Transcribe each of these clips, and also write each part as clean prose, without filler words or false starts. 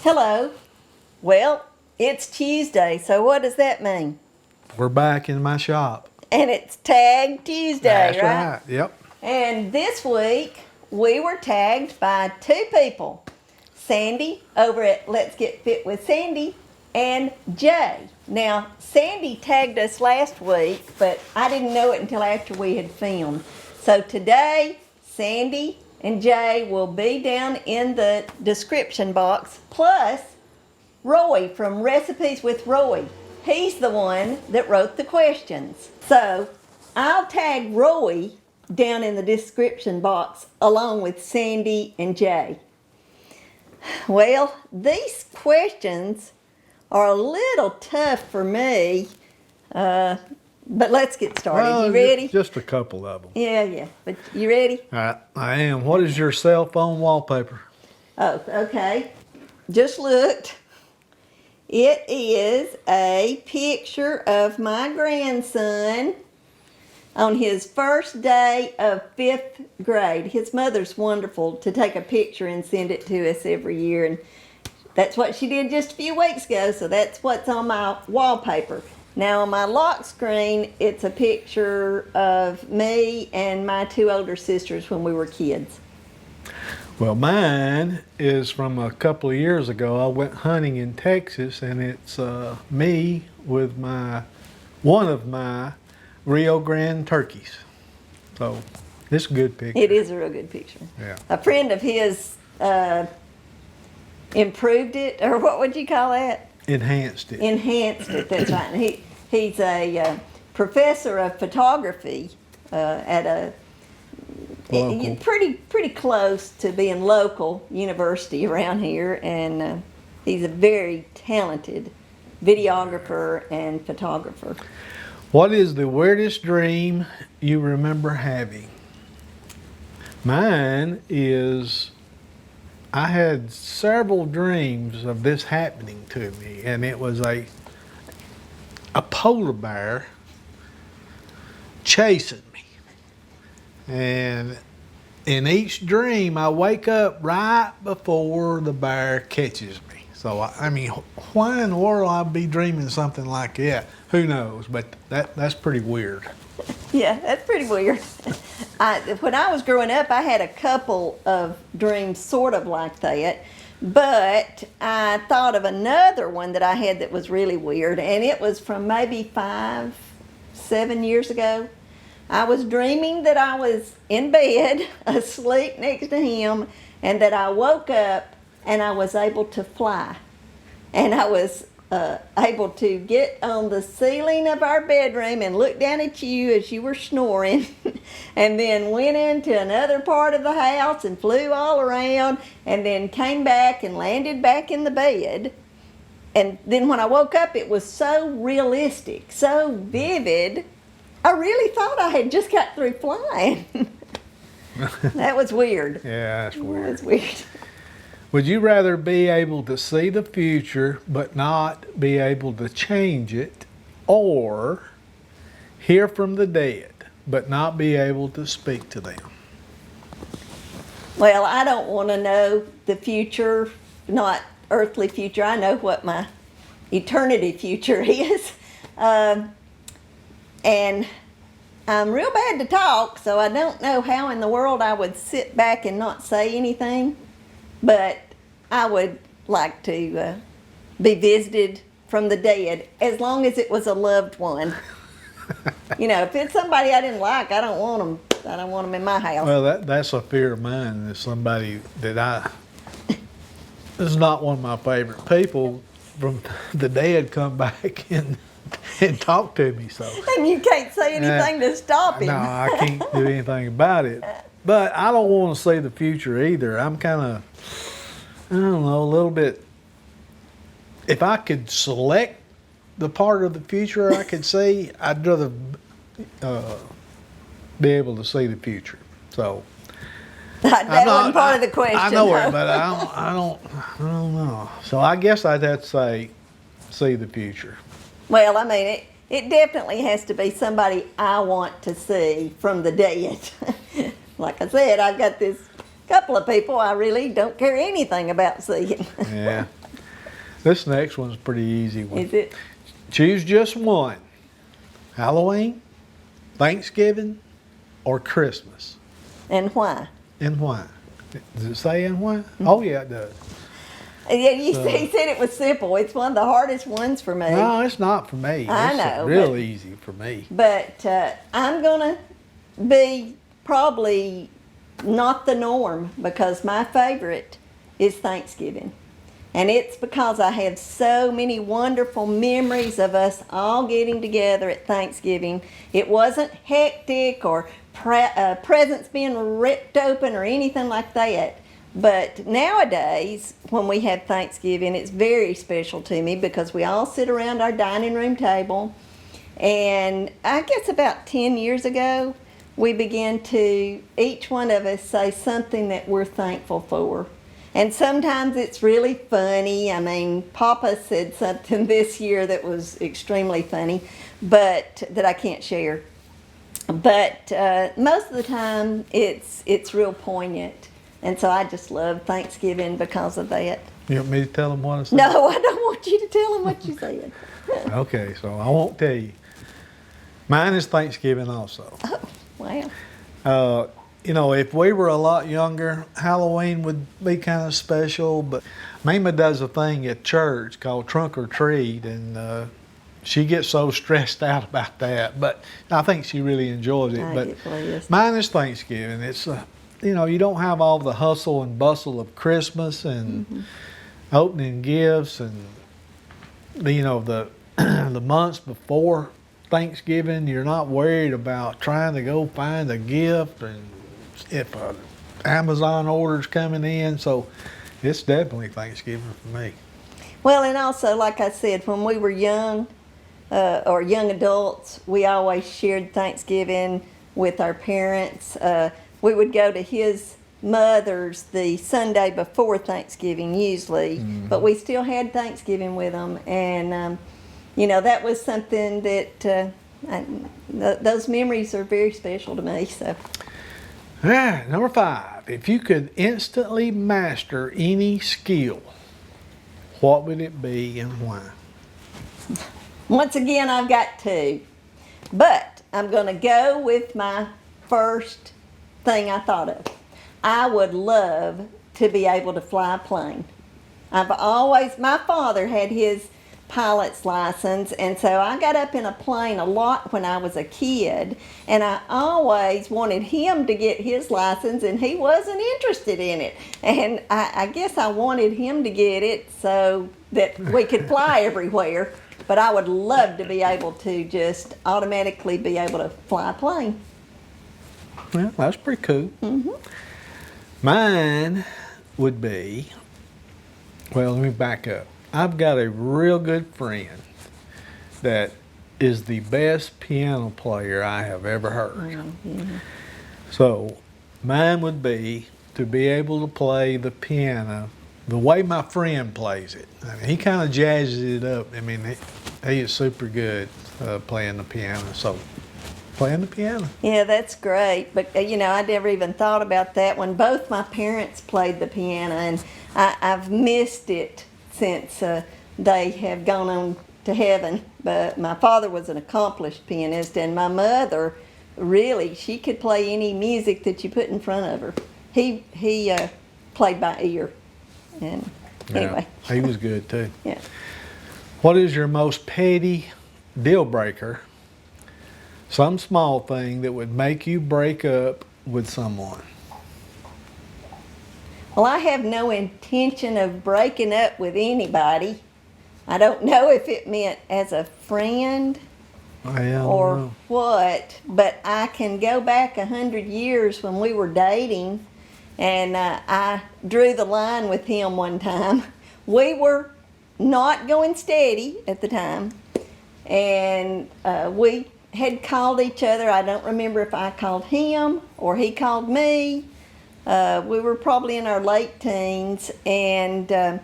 Hello. Well, it's Tuesday, so what does that mean? We're back in my shop. And it's Tag Tuesday, That's right? right. Yep. And this week, we were tagged by two people. Sandy over at Let's Get Fit with Sandy and Jay. Now, Sandy tagged us last week, but I didn't know it until after we had filmed. So today, Sandy and Jay will be down in the description box, plus Roy from Recipes with Roy. He's the one that wrote the questions. So I'll tag Roy down in the description box along with Sandy and Jay. Well, these questions are a little tough for me, but let's get started. Well, you ready? Just a couple of them. Yeah. But you ready? All right, I am. What is your cell phone wallpaper? Oh, okay. Just looked. It is a picture of my grandson on his first day of 5th grade. His mother's wonderful to take a picture and send it to us every year. And that's what she did just a few weeks ago, so that's what's on my wallpaper. Now on my lock screen, it's a picture of me and my two older sisters when we were kids. Well, mine is from a couple of years ago. I went hunting in Texas, and it's me with one of my Rio Grande turkeys. So it's a good picture. It is a real good picture. Yeah. A friend of his improved it, or what would you call that? Enhanced it. Enhanced it, that's right. And he's a professor of photography at a Local. pretty close to being local university around here, and he's a very talented videographer and photographer. What is the weirdest dream you remember having? Mine is, I had several dreams of this happening to me, and it was a polar bear chasing me. And in each dream, I wake up right before the bear catches me. So, I mean, why in the world I'd be dreaming something like that? Who knows? But that's pretty weird. Yeah, that's pretty weird. When I was growing up, I had a couple of dreams sort of like that, but I thought of another one that I had that was really weird, and it was from maybe 5, 7 years ago. I was dreaming that I was in bed, asleep next to him, and that I woke up and I was able to fly. And I was able to get on the ceiling of our bedroom and look down at you as you were snoring, and then went into another part of the house and flew all around, and then came back and landed back in the bed. And then when I woke up, it was so realistic, so vivid, I really thought I had just got through flying. That was weird. Yeah, that's weird. That was weird. Would you rather be able to see the future but not be able to change it, or hear from the dead but not be able to speak to them? Well, I don't want to know the future, not earthly future. I know what my eternity future is. And I'm real bad to talk, so I don't know how in the world I would sit back and not say anything. But I would like to be visited from the dead, as long as it was a loved one. You know, if it's somebody I didn't like, I don't want them. I don't want them in my house. Well, that's a fear of mine. Is somebody that this is not one of my favorite people from the dead come back and talk to me. So. And you can't say anything to stop him. No, I can't do anything about it. But I don't want to see the future either. I'm kind of, I don't know, a little bit. If I could select the part of the future I could see, I'd rather be able to see the future. So That wasn't part of the question. I know it, but I don't know. So I guess I'd have to say, see the future. Well, I mean, it definitely has to be somebody I want to see from the dead. Like I said, I've got this couple of people I really don't care anything about seeing. Yeah. This next one's a pretty easy one. Is it? Choose just one. Halloween, Thanksgiving, or Christmas. And why? And why? Does it say and why? Oh, yeah, it does. Yeah, he said it was simple. It's one of the hardest ones for me. No, it's not for me. I It's know, real easy for me. But I'm going to be probably not the norm because my favorite is Thanksgiving. And it's because I have so many wonderful memories of us all getting together at Thanksgiving. It wasn't hectic or presents being ripped open or anything like that. But nowadays, when we have Thanksgiving, it's very special to me because we all sit around our dining room table. And I guess about 10 years ago, we began to, each one of us, say something that we're thankful for. And sometimes it's really funny. I mean, Poppa said something this year that was extremely funny, but that I can't share. But most of the time, it's real poignant. And so I just love Thanksgiving because of that. You want me to tell them what I said? No, I don't want you to tell them what you said. Okay, so I won't tell you. Mine is Thanksgiving also. Oh, wow. You know, if we were a lot younger, Halloween would be kind of special, but Meema does a thing at church called Trunk or Treat, and she gets so stressed out about that, but I think she really enjoys it. But mine is Thanksgiving. It's, you know, you don't have all the hustle and bustle of Christmas and opening gifts and, you know, the the months before Thanksgiving. You're not worried about trying to go find a gift and if Amazon orders coming in, so it's definitely Thanksgiving for me. Well, and also, like I said, when we were young, or young adults, we always shared Thanksgiving with our parents. We would go to his mother's the Sunday before Thanksgiving usually, but we still had Thanksgiving with them. And, you know, that was something that, those memories are very special to me. So. All right, number 5. If you could instantly master any skill, what would it be and why? Once again, I've got 2. But I'm going to go with my first thing I thought of. I would love to be able to fly a plane. My father had his pilot's license, and so I got up in a plane a lot when I was a kid, and I always wanted him to get his license, and he wasn't interested in it. And I guess I wanted him to get it so that we could fly everywhere, but I would love to be able to just automatically be able to fly a plane. Well, that's pretty cool. Mine would be, well, let me back up. I've got a real good friend that is the best piano player I have ever heard. So mine would be to be able to play the piano the way my friend plays it. I mean, he kind of jazzes it up. I mean, he is super good playing the piano. So playing the piano. Yeah, that's great. But, you know, I never even thought about that when both my parents played the piano, and I've missed it since they have gone on to heaven. But my father was an accomplished pianist, and my mother, really, she could play any music that you put in front of her. He played by ear, and anyway. Yeah, he was good too. Yeah. What is your most petty deal breaker? Some small thing that would make you break up with someone. Well, I have no intention of breaking up with anybody. I don't know if it meant as a friend or what, but I can go back 100 years when we were dating, and I drew the line with him one time. We were not going steady at the time, and we had called each other. I don't remember if I called him or he called me. We were probably in our late teens, and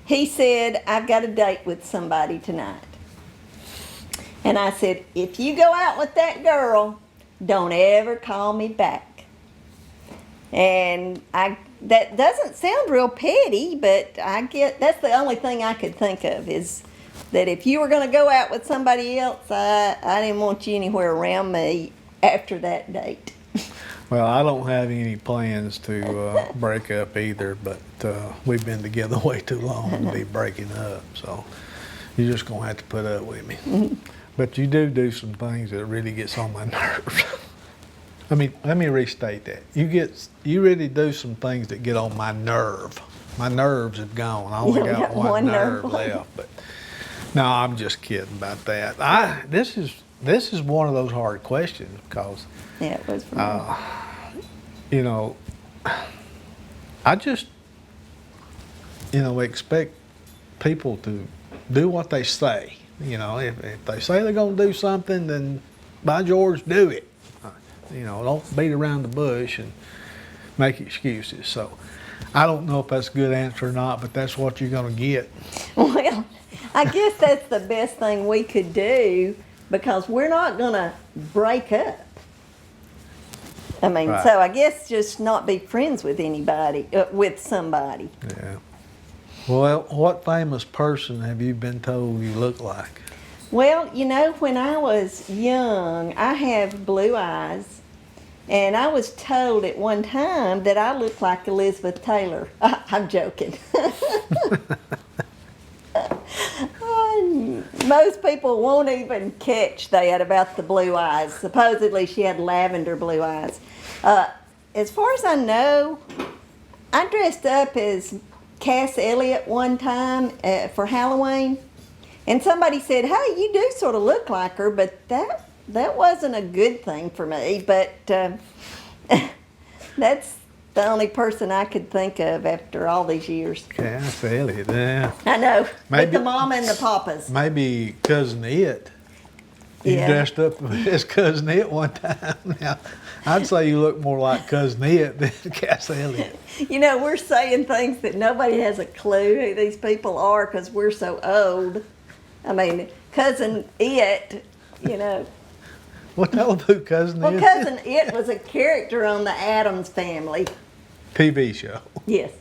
he said, "I've got a date with somebody tonight." And I said, "If you go out with that girl, don't ever call me back." And that doesn't sound real petty, but that's the only thing I could think of is that if you were going to go out with somebody else, I didn't want you anywhere around me after that date. Well, I don't have any plans to break up either, but we've been together way too long to be breaking up, so you're just gonna have to put up with me. But you do some things that really gets on my nerves. I mean, let me restate that. You really do some things that get on my nerve. My nerves have gone. I only got one nerve left. But no, I'm just kidding about that. This is one of those hard questions because Yeah, it was for me. you know, I just expect people to do what they say. You know, if they say they're gonna do something, then by George, do it. Don't beat around the bush and make excuses. So I don't know if that's a good answer or not, but that's what you're gonna get. Well, I guess that's the best thing we could do because we're not gonna break up. I mean, Right. so I guess just not be friends with anybody, with somebody. Yeah. Well, what famous person have you been told you look like? Well, when I was young, I have blue eyes, and I was told at one time that I looked like Elizabeth Taylor. I'm joking. Most people won't even catch that about the blue eyes. Supposedly she had lavender blue eyes. As far as I know, I dressed up as Cass Elliot one time for Halloween. And somebody said, hey, you do sort of look like her, but that wasn't a good thing for me. But that's the only person I could think of after all these years. Cass Elliot, yeah. I know, Maybe- with the mama and the papas. Maybe Cousin It. You Yeah. dressed up as Cousin It one time. Now, I'd say you look more like Cousin It than Cass Elliot. We're saying things that nobody has a clue who these people are because we're so old. I mean, Cousin It, Well, tell them who Cousin Well, It Cousin It was a character on the Addams Family. TV show. Yes.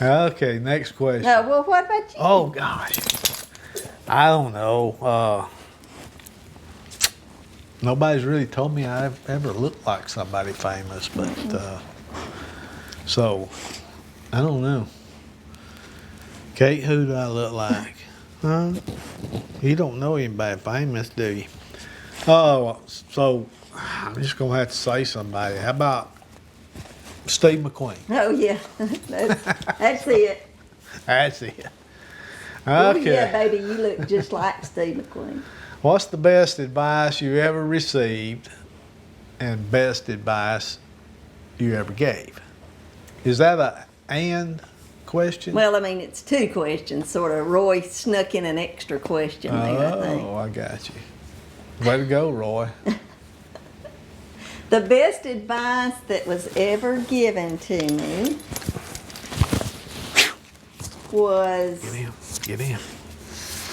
Okay, next question. Well, what about you? Oh, gosh. I don't know. Nobody's really told me I've ever looked like somebody famous, but so I don't know. Kate, who do I look like? Huh? You don't know anybody famous, do you? Oh, so I'm just gonna have to say somebody. How about Steve McQueen? Oh, yeah. That's it. That's it. Oh, Okay. yeah, baby, you look just like Steve McQueen. What's the best advice you ever received and best advice you ever gave? Is that a and question? Well, I mean, it's two questions, sort of. Roy snuck in an extra question there, I think. Oh, I got you. Way to go, Roy. The best advice that was ever given to me was... Get in.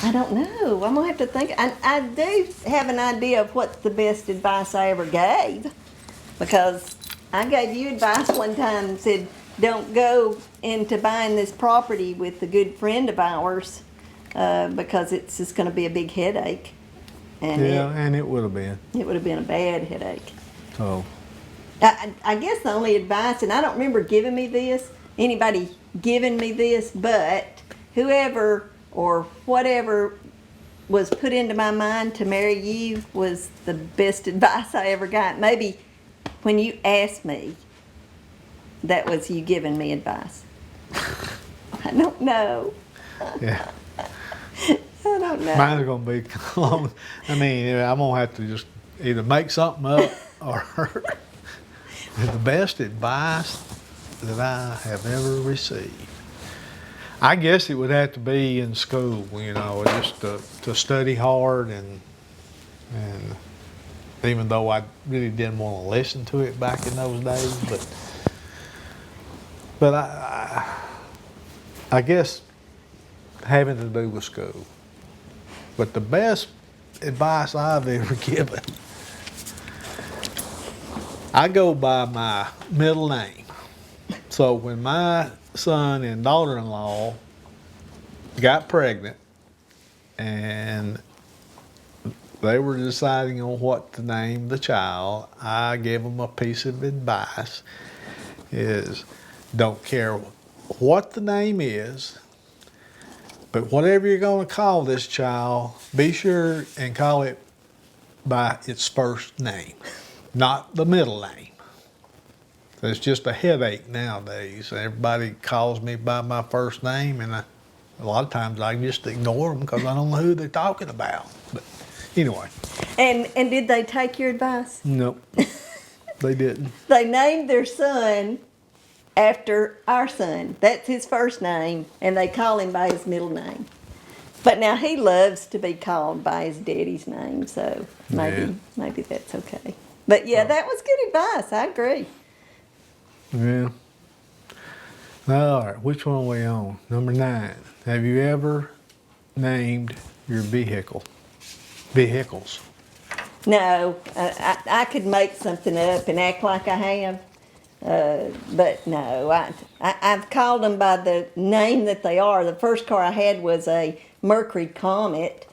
I don't know. I'm gonna have to think. I do have an idea of what's the best advice I ever gave, because I gave you advice one time and said, don't go into buying this property with a good friend of ours because it's just going to be a big headache. And And it would have been. it would have been a bad headache. So, I guess the only advice, and I don't remember giving me this, anybody giving me this, but whoever or whatever was put into my mind to marry you was the best advice I ever got. Maybe when you asked me, that was you giving me advice. I don't know. yeah. I don't know. Mine's going to be long. I mean, I'm going to have to just either make something up or the best advice that I have ever received. I guess it would have to be in school, just to study hard and even though I really didn't want to listen to it back in those days, but I guess having to do with school. But the best advice I've ever given, I go by my middle name. So when my son and daughter-in-law got pregnant and they were deciding on what to name the child, I gave them a piece of advice is don't care what the name is, but whatever you're going to call this child, be sure and call it by its first name, not the middle name. It's just a headache nowadays. Everybody calls me by my first name, and a lot of times I just ignore them because I don't know who they're talking about. But anyway. And did they take your advice? Nope, they didn't. They named their son after our son. That's his first name, and they call him by his middle name. But now he loves to be called by his daddy's name, so maybe that's okay. But yeah, that was good advice. I agree. Yeah. All right, which one are we on? Number 9. Have you ever named your vehicles? No, I could make something up and act like I have, but no, I've called them by the name that they are. The first car I had was a Mercury Comet,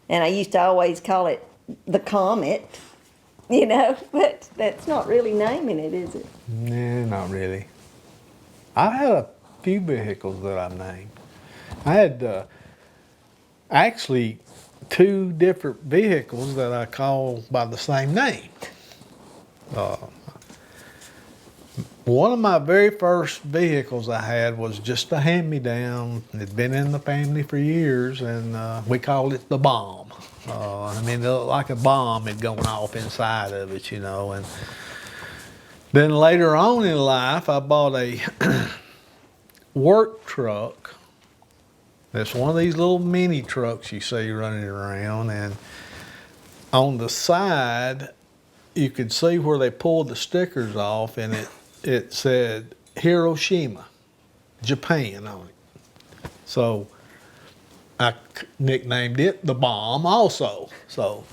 and I used to always call it the Comet, but that's not really naming it, is it? Nah, not really. I had a few vehicles that I named. I had actually 2 different vehicles that I call by the same name. One of my very first vehicles I had was just a hand-me-down. It had been in the family for years, and we called it the Bomb. It looked like a bomb had gone off inside of it, and then later on in life, I bought a work truck. It's one of these little mini trucks you see running around, and on the side, you could see where they pulled the stickers off, and it said Hiroshima, Japan on it. So I nicknamed it the Bomb also. So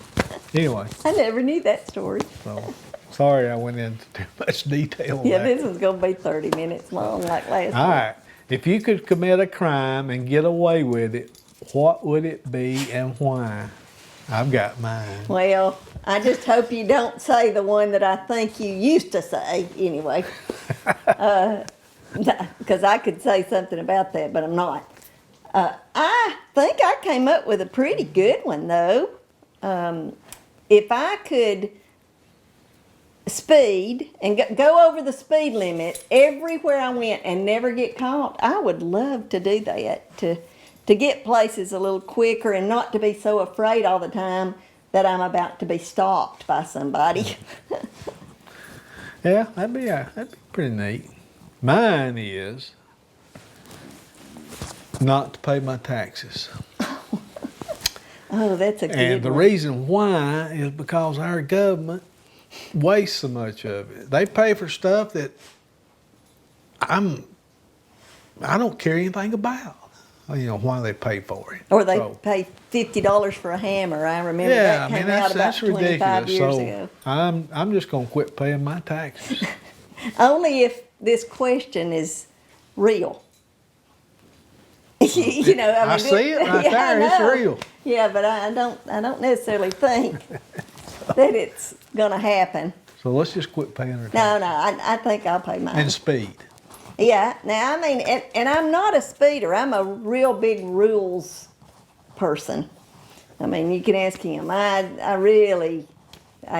anyway. I never knew that story. So sorry I went into too much detail on Yeah, that. this is going to be 30 minutes long like last All one. right. If you could commit a crime and get away with it, what would it be and why? I've got mine. Well, I just hope you don't say the one that I think you used to say anyway. Because I could say something about that, but I'm not. I think I came up with a pretty good one, though. If I could speed and go over the speed limit everywhere I went and never get caught, I would love to do that, to get places a little quicker and not to be so afraid all the time that I'm about to be stopped by somebody. Yeah, that'd be pretty neat. Mine is not to pay my taxes. Oh, that's a good And the one. reason why is because our government wastes so much of it. They pay for stuff that I don't care anything about. Why they pay for it. Or they pay $50 for a hammer. I remember that came out about that's 25 ridiculous. years So ago. I'm just gonna quit paying my taxes. Only if this question is real. I see it right there. It's real. Yeah, but I don't necessarily think that it's gonna happen. So let's just quit paying our No, taxes. I think I'll pay mine. And speed. Yeah, now and I'm not a speeder. I'm a real big rules person. You can ask him. I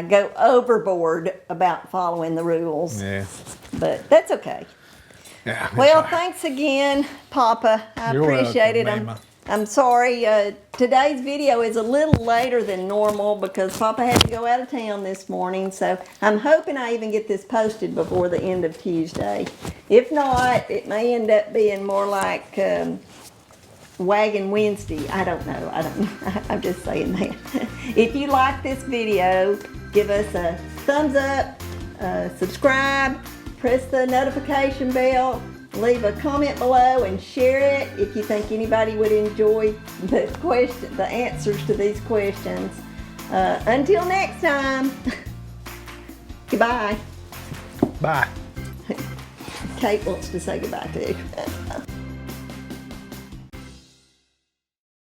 go overboard about following the rules. Yeah. But that's okay. Yeah. that's Well, all right. thanks again, Poppa. I You're appreciate welcome, it. Meema. I'm sorry. Today's video is a little later than normal because Poppa had to go out of town this morning. So I'm hoping I even get this posted before the end of Tuesday. If not, it may end up being more like Wagon Wednesday. I don't know. I'm just saying that. If you like this video, give us a thumbs up, subscribe, press the notification bell, leave a comment below and share it if you think anybody would enjoy the answers to these questions. Until next time, goodbye. Bye. Kate wants to say goodbye too.